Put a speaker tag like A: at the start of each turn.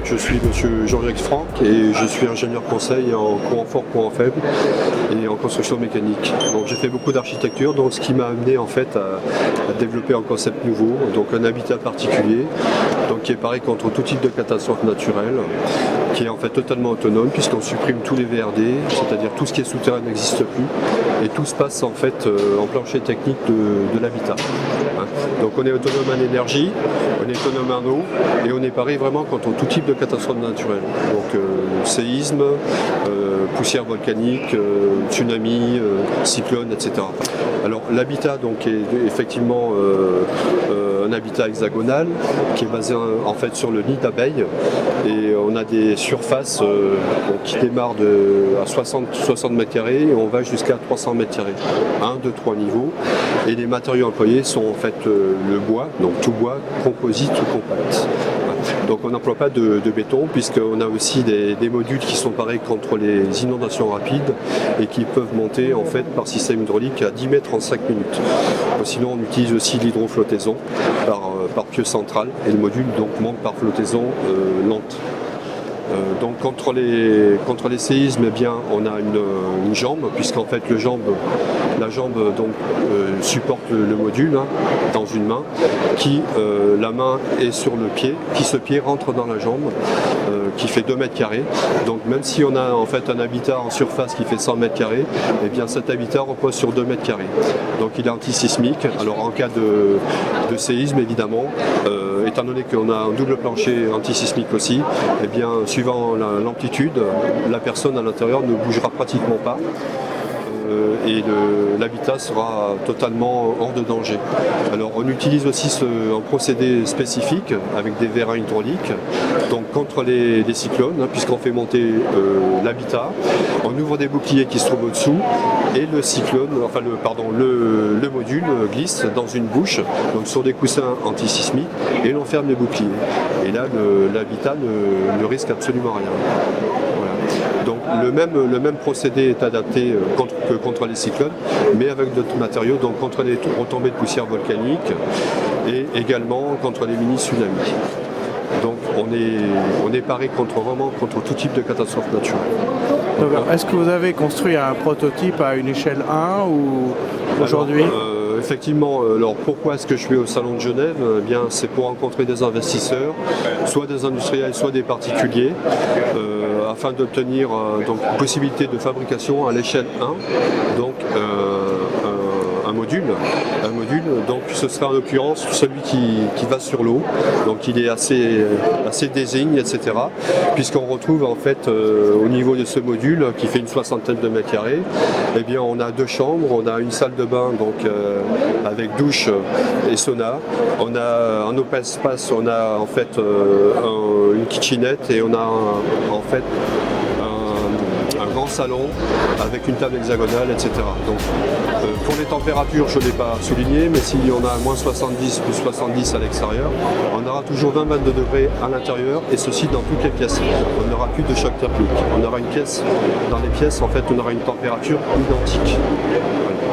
A: je suis monsieur Jean-Jacques Franck et je suis ingénieur conseil en courant fort, courant faible et en construction mécanique. Donc j'ai fait beaucoup d'architecture, donc ce qui m'a amené en fait à développer un concept nouveau, donc un habitat particulier, donc qui est pareil contre tout type de catastrophe naturelle, qui est en fait totalement autonome puisqu'on supprime tous les VRD, c'est-à-dire tout ce qui est souterrain n'existe plus et tout se passe en fait en plancher technique de l'habitat. Donc on est autonome en énergie, on est autonome en eau et on est pareil vraiment contre tout type de catastrophe naturelle. Donc séisme, poussière volcanique, tsunami, cyclone, etc. Alors l'habitat donc est effectivement un habitat hexagonal qui est basé en fait sur le nid d'abeilles et on a des surfaces qui démarrent à 60 mètres carrés et on va jusqu'à 300 mètres carrés, 1, 2, 3 niveaux et les matériaux employés sont en fait le bois, donc tout bois, composite ou compact. Donc on n'emploie pas de béton puisqu'on a aussi des modules qui sont pareils contre les inondations rapides et qui peuvent monter en fait par système hydraulique à 10 mètres en 5 minutes. Sinon on utilise aussi l'hydroflottaison par pieu central et le module donc monte par flottaison lente. Donc contre les séismes, eh bien, on a une jambe, puisqu'en fait la jambe donc, supporte le module dans une main, la main est sur le pied, qui ce pied rentre dans la jambe, qui fait 2 mètres carrés. Donc même si on a en fait un habitat en surface qui fait 100 mètres carrés, eh bien cet habitat repose sur 2 mètres carrés. Donc il est antisismique. Alors en cas de séisme évidemment, étant donné qu'on a un double plancher antisismique aussi, eh bien suivant l'amplitude, la personne à l'intérieur ne bougera pratiquement pas et l'habitat sera totalement hors de danger. Alors on utilise aussi un procédé spécifique avec des vérins hydrauliques, donc contre les cyclones, puisqu'on fait monter l'habitat, on ouvre des boucliers qui se trouvent au-dessous et le cyclone, enfin le module glisse dans une bouche, donc sur des coussins antisismiques, et l'on ferme les boucliers. Et là l'habitat ne risque absolument rien. Donc le même procédé est adapté que contre les cyclones, mais avec d'autres matériaux, donc contre les retombées de poussière volcanique et également contre les mini-tsunamis. Donc on est paré vraiment contre tout type de catastrophe naturelle.
B: Est-ce que vous avez construit un prototype à une échelle 1 ou aujourd'hui?
A: Effectivement, alors pourquoi est-ce que je suis au Salon de Genève? Eh bien, c'est pour rencontrer des investisseurs, soit des industriels, soit des particuliers, afin d'obtenir donc une possibilité de fabrication à l'échelle 1, donc un module, donc ce sera en l'occurrence celui qui va sur l'eau, donc il est assez désigne, etc. Puisqu'on retrouve en fait au niveau de ce module qui fait une 60aine de mètres carrés, eh bien on a 2 chambres, on a une salle de bain donc avec douche et sauna, on a un open space, on a en fait une kitchenette et on a en fait un grand salon avec une table hexagonale, etc. Donc pour les températures, je ne l'ai pas souligné, mais si on a moins 70 plus 70 à l'extérieur, on aura toujours 20-22 degrés à l'intérieur et ceci dans toutes les pièces. On n'aura plus de choc thermique. On aura une pièce, dans les pièces en fait on aura une température identique. Voilà.